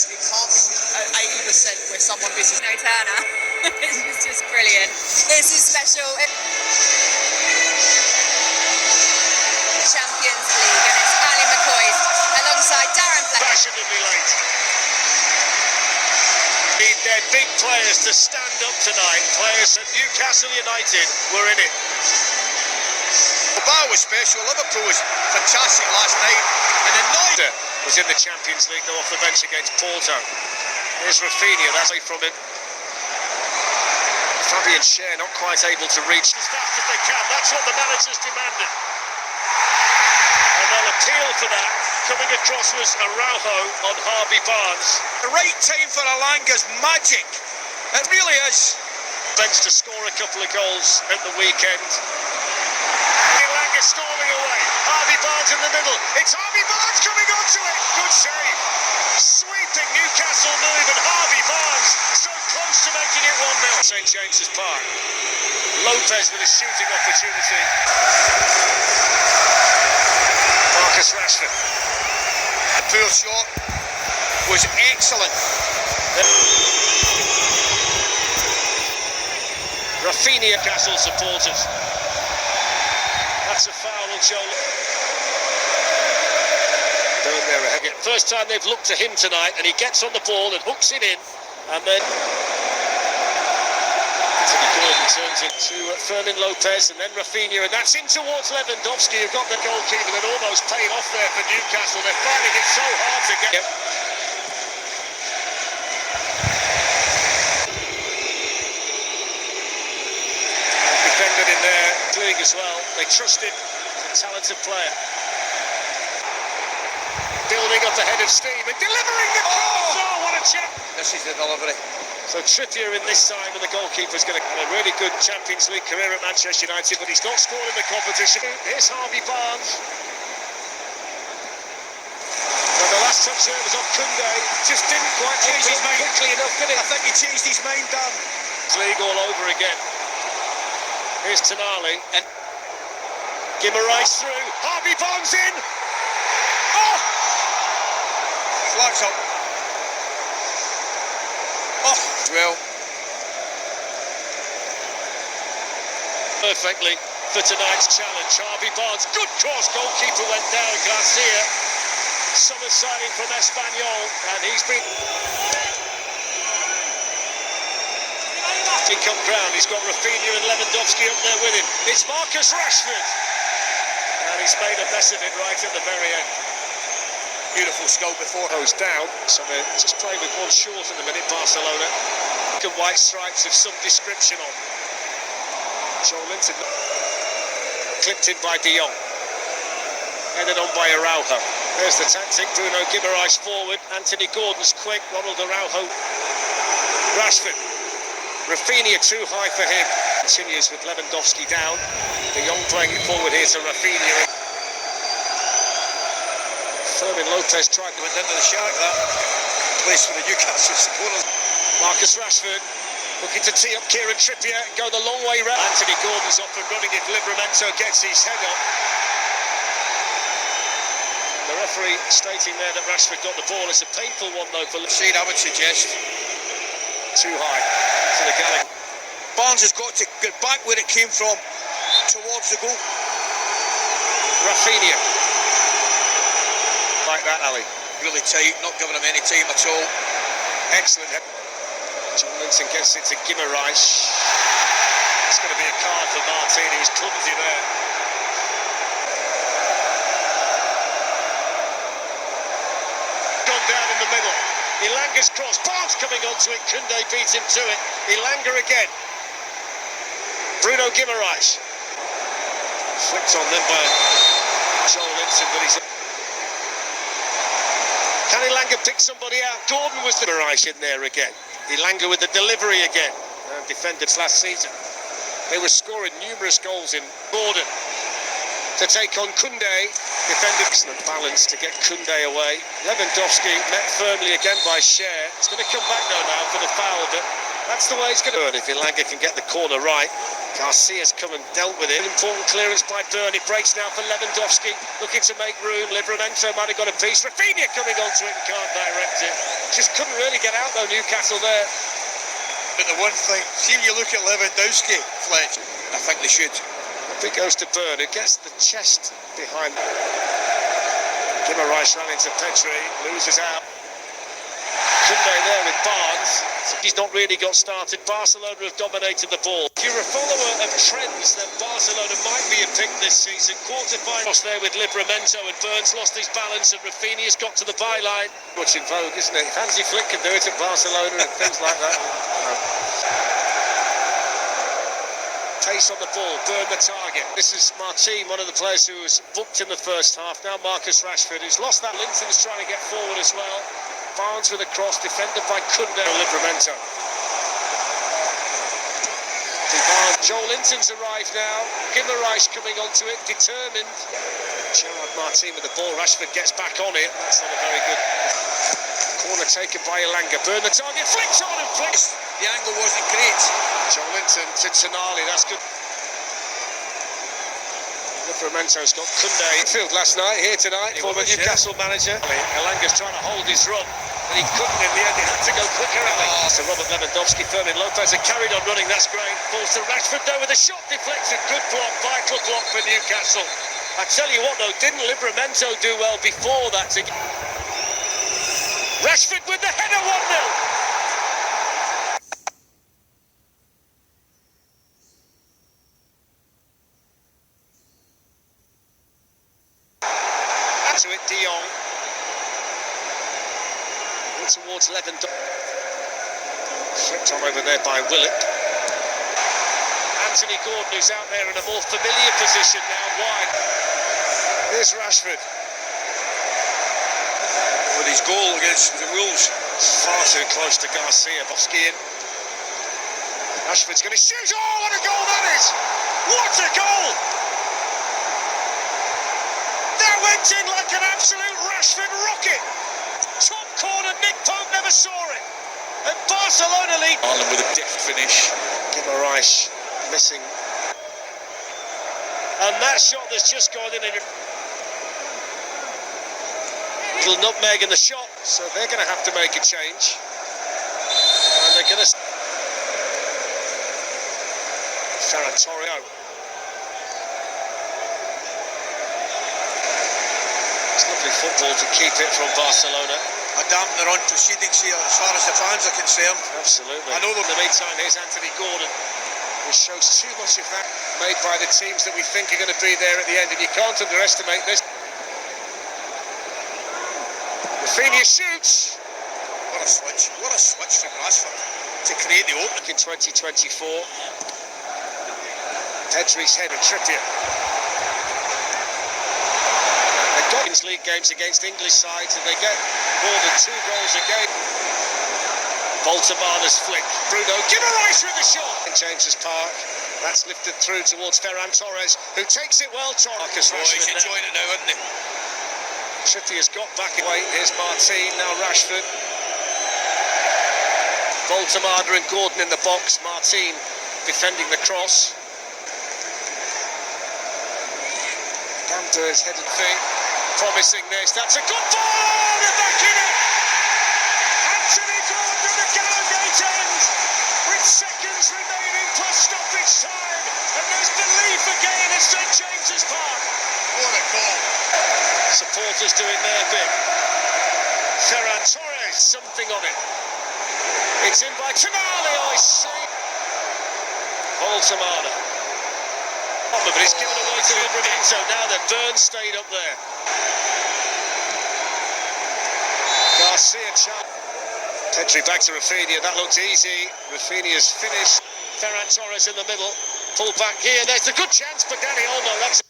It can't be 80% where someone misses. No Turner. It's just brilliant. This is special. Champions League, and it's Ali McCoy alongside Darren Fletcher. Fashionably late. Need their big players to stand up tonight. Players at Newcastle United were in it. The bar was special. Liverpool was fantastic last night, and the noise was in the Champions League, though, off the bench against Porto. Here's Rafinha, that's away from him. Fabian Schär not quite able to reach as fast as they can. That's what the manager's demanded. And they'll appeal for that. Coming across was Araujo on Harvey Barnes. The right time for Elanga's magic. It really is. Bench to score a couple of goals at the weekend. Elanga storming away. Harvey Barnes in the middle. It's Harvey Barnes coming onto it. Good save. Sweeping Newcastle move, and Harvey Barnes so close to making it 1-0. St James's Park. Lopez with a shooting opportunity. Marcus Rashford. The poor shot was excellent. Rafinha, Castle supporters. That's a foul on Joe. Down there ahead. First time they've looked to him tonight, and he gets on the ball and hooks it in, and then Gordon turns it to Fermin Lopez, and then Rafinha, and that's in towards Lewandowski, who got the goalkeeper that almost paid off there for Newcastle. They're finding it so hard to get. Defended in their league as well. They trust him. He's a talented player. Building up ahead of Steve and delivering the cross. Oh, what a chance! This is the delivery. So Trippier in this time, and the goalkeeper's going to have a really good Champions League career at Manchester United, but he's not scored in the competition. Here's Harvey Barnes. And the last touch there was on Koundé. Just didn't quite change his mind quickly enough, did it? I think he changed his mind, Dan. League all over again. Here's Tonali, and Guimaraes through. Harvey Barnes in. Oh! Flags up. Oh, well. Perfectly for tonight's challenge. Harvey Barnes, good cross. Goalkeeper went down. Garcia, summer signing from Espanyol, and he's been. He come ground. He's got Rafinha and Lewandowski up there with him. It's Marcus Rashford, and he's made a mess of it right at the very end. Beautiful scope before. Goes down, so they're just playing with one short at the minute, Barcelona. And white stripes of some description on. Joe Linton clipped in by De Jong. Headed on by Araujo. There's the tactic. Bruno Guimaraes forward. Anthony Gordon's quick. Ronald Araujo. Rashford. Rafinha too high for him. Continues with Lewandowski down. De Jong playing it forward here to Rafinha. Fermin Lopez tried to went into the shark, that place for the Newcastle supporters. Marcus Rashford looking to tee up Kieran Trippier, go the long way round. Anthony Gordon's off and running if Livramento gets his head up. The referee stating there that Rashford got the ball. It's a painful one though for Shane, I would suggest. Too high to the galley. Barnes has got to get back where it came from, towards the goal. Rafinha. Like that, Ali. Really tight, not giving him any time at all. Excellent. John Linton gets it to Guimaraes. It's going to be a card for Martini. He's clumsy there. Gone down in the middle. Elanga's cross. Barnes coming onto it. Koundé beats him to it. Elanga again. Bruno Guimaraes. Flicked on them by Joel Linton, but he's... Can Elanga pick somebody out? Gordon was the Guimaraes in there again. Elanga with the delivery again. Defended last season. They were scoring numerous goals in. Gordon to take on Koundé. Defended excellent balance to get Koundé away. Lewandowski met firmly again by Schär. It's going to come back now for the foul that That's the way it's going to burn if Ilanga can get the corner right. Garcia's come and dealt with it. Important clearance by Byrne. It breaks now for Lewandowski, looking to make room. Livramento might have got a piece. Rafinha coming onto it and can't direct it. Just couldn't really get out though, Newcastle there. But the one thing, see when you look at Lewandowski, Fletch, I think they should. It goes to Byrne, who gets the chest behind. Rice ran into Petri, loses out. Kunde there with Barnes. He's not really got started. Barcelona have dominated the ball. If you're a follower of trends, then Barcelona might be a pick this season. Quarter-finals there with Livramento, and Burns lost his balance, and Rafinha's got to the byline. Much in vogue, isn't it? If Hansi Flick can do it at Barcelona and things like that. Pace on the ball, Byrne the target. This is Martin, one of the players who was booked in the first half. Now Marcus Rashford, who's lost that. Linton's trying to get forward as well. Barnes with a cross, defended by Kunde. Livramento. Joel Linton's arrived now. Rice coming onto it, determined. Gerard Martin with the ball. Rashford gets back on it. That's not a very good corner taken by Ilanga. Byrne the target, flicks on and flicks. The angle wasn't great. Joel Linton to Tonali, that's good. Livramento's got Kunde midfield last night, here tonight, former Newcastle manager. Ilanga's trying to hold his run, and he couldn't in the end. He had to go quicker, So Robert Lewandowski, Fermin Lopez had carried on running, that's great. Falls to Rashford though with a shot deflected. Good block, vital block for Newcastle. I tell you what though, didn't Livramento do well before that? Rashford with the header, 1-0. To it, De Jong. In towards Lewandowski. Flipped on over there by Willett. Anthony Gordon, who's out there in a more familiar position now, wide. Here's Rashford. With his goal against the Wolves. Far too close to Garcia. Bosky in. Rashford's going to shoot. Oh, what a goal that is! What a goal! That went in like an absolute Rashford rocket. Top corner, Nick Pope never saw it. And Barcelona lead. Ireland with a deft finish. Rice missing. And that shot that's just gone in. Little nutmeg in the shot, so they're going to have to make a change. And they're going to. Ferran Torres. Lovely football to keep it from Barcelona. A dampener on proceedings here as far as the fans are concerned. Absolutely. I know in the meantime, here's Anthony Gordon, who shows too much of that made by the teams that we think are going to be there at the end, and you can't underestimate this. Rafinha shoots. What a switch. What a switch from Rashford to create the opening. In 2024, Pedri's head and Trippier. League games against English sides, and they get more than 2 goals a game. Baltama's flick. Bruno Rice with the shot in James's Park. That's lifted through towards Ferran Torres, who takes it well. Marcus Rashford. He's enjoying it now, isn't he? Trippier's got back away. Here's Martin, now Rashford. Baltamada and Gordon in the box. Martin defending the cross. Gamder's headed feet. Promising this, that's a good ball, they're back in it! Anthony Gordon at the Gallowgate end, with seconds remaining plus stoppage time, and there's belief again at St James's Park. What a goal. Supporters doing their bit. Ferran Torres, something on it. It's in by Tonali, I see. Baltamada. But it's given away to Livramento. Now the Byrne stayed up there. Garcia chance. Petri back to Rafinha. That looked easy. Rafinha's finished. Ferran Torres in the middle. Pull back here. There's a good chance for Dani Olmo. That's